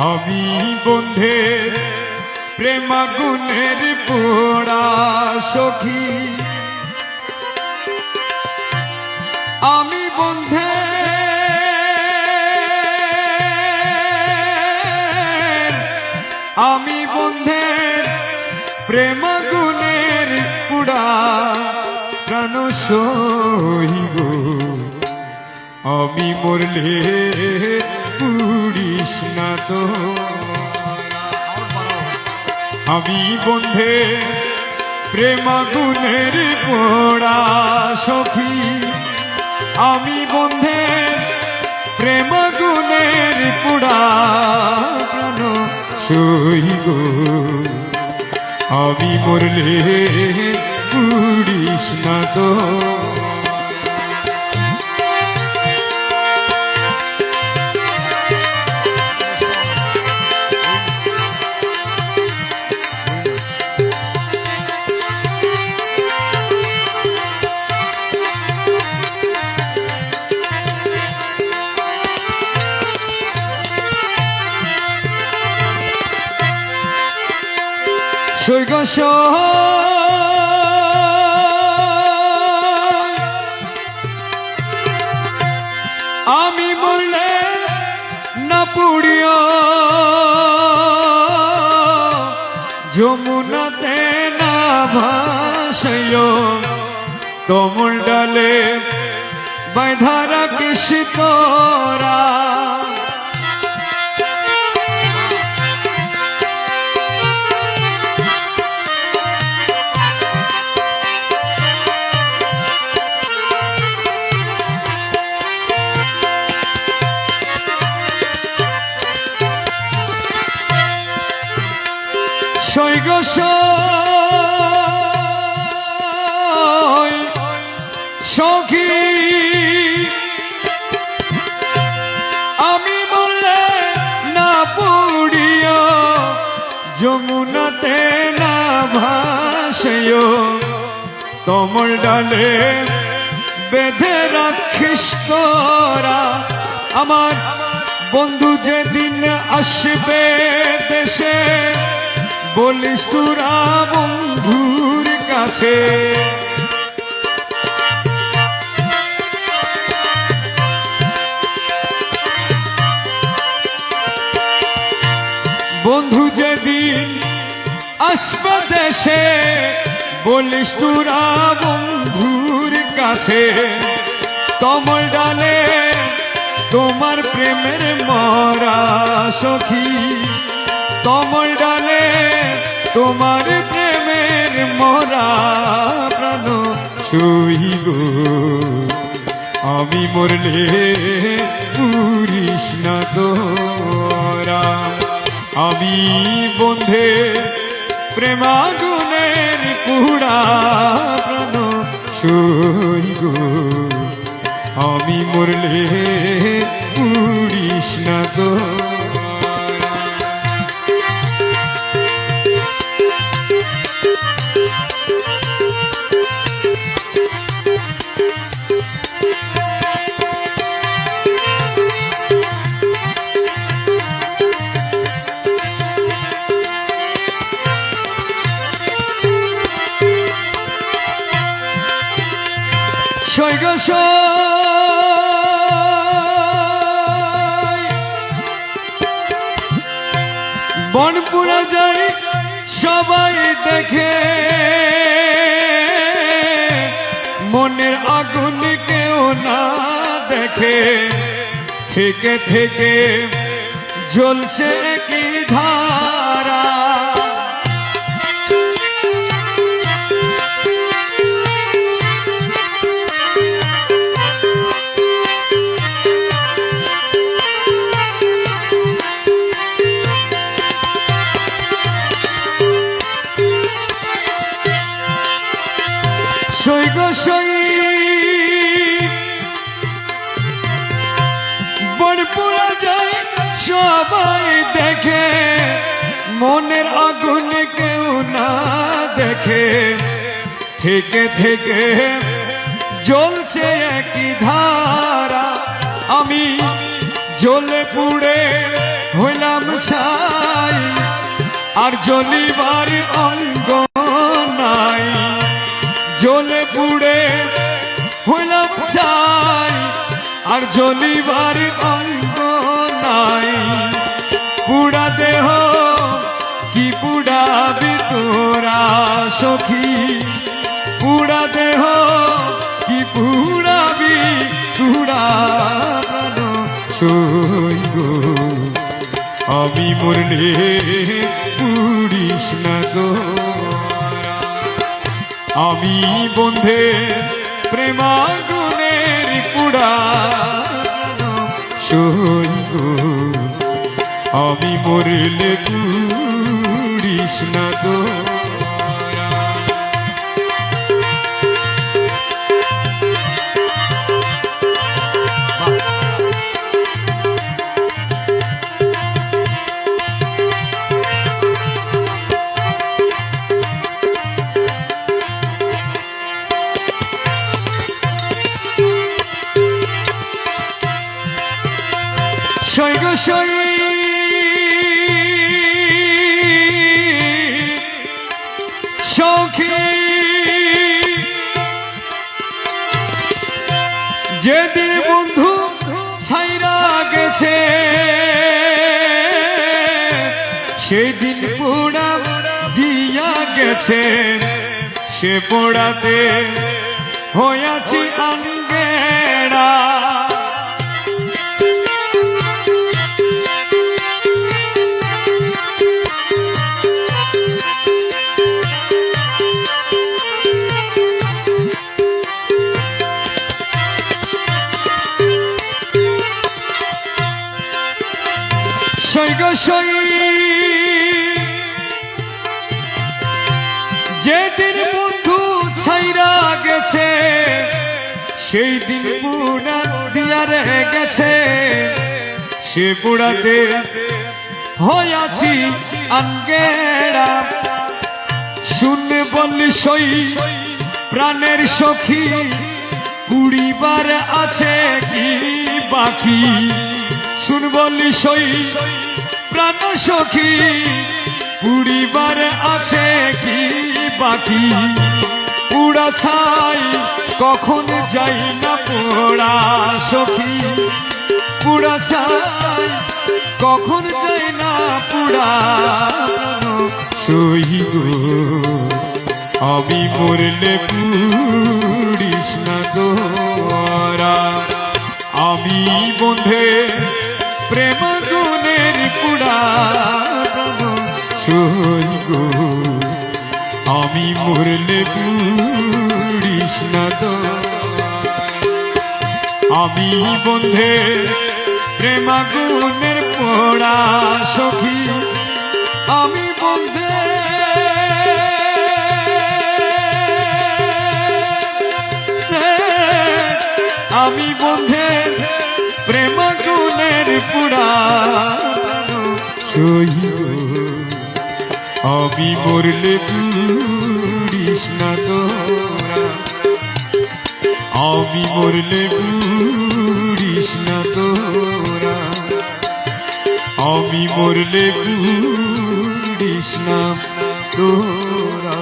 আমি বন্ধের প্রেমাগুনের পোড়া সখী, আমি বন্ধের প্রেমাগুনের পোড়া প্রাণ সহিব, আমি মরলে পুড়িস না তো। আমি বন্ধের প্রেমাগুনের পোড়া সখী, আমি বন্ধের প্রেমাগুনের পোড়া প্রাণ সইব, আমি মরলে পুড়িস না তো। সৈগ আমি বললে না পুড়িও যমুনাতে না ভাসাইও, কমল ডালে বাঁধা রাখিস তোরা। সৈগ সখী আমি বললে না পুড়িও যমুনাতে না ভাসাইও, কমল ডালে বেঁধে রাখিস তোরা। আমার বন্ধু যেদিন আসবে দেশে, বলিস তোরা বন্ধুর কাছে, বন্ধু যেদিন আসবে দেশে, বলিস তোরা বন্ধুর কাছে, কমল ডালে তোমার প্রেমের মরা সখী, কমল ডালে তোমার প্রেমের মরা প্রাণ সইব, আমি মরলে পুড়িস না তোরা। আমি বন্ধের প্রেমাগুনের পোড়া প্রাণ সইব, আমি মরলে পুড়িস না তো। সৈগ বনপুরা যাই সবাই দেখে, মনের আগুন কেউ না দেখে, থেকে থেকে জ্বলছে কি ধারা। সৈগ বনপুরা যায় সবাই দেখে, মনের আগুন কেউ না দেখে, থেকে থেকে জ্বলছে একই ধারা। আমি জ্বলে পুড়ে হইলাম ছাই আর জ্বলিবার অঙ্গ নাই, জ্বলে পুড়ে হইলাম ছাই আর জ্বলিবার অঙ্গ নাই। পুড়া দেহ কি পুড়াবি তোরা সখী, পুড়া দেহ কি পুড়াবি পুড়া প্রাণ সইব। আমি মরলে পুড়িস না গো, আমি বন্ধে প্রেমাগুনের পুড়া সইব। আমি মরলে পুড়িস না গো। সই গো সই সখী, যেদিন বন্ধু ছাইরা গেছে সেদিন পোড়া দিয়া গেছে, সে পোড়াতে হইয়াছি আঙ্গেরা। সই গো সই যেদিন বন্ধু ছাইরা গেছে সেই দিন পুরা দিয়া রে গেছে, সে পুরাতে হইয়াছি আঙ্গেরা। শুনে বললি সই প্রাণের সখী, পুড়িবার আছে কি বাকি। শুন বললি সই প্রাণ সখী, পুড়িবার আছে কি বাকি। পুড়া ছাই কখন যাই না পোড়া সখী, পুড়া ছাই কখন যাই না পুড়া সই গো। আমি মরলে পুড়িস না তোরা, আমি বন্ধে প্রেম গুণের পুড়া সই গো। আমি মরলে পুড়িস না তোরা, আমি বন্ধে প্রেম গুণের পোড়া সখী, আমি বন্ধে আমি বন্ধে প্রেম গুণের পুড়া সই গো। আমি মরলে পুড়িস না তোরা, আমি মরলে পুড়িস না তোরা, আমি মরলে পুড়িস না তোরা।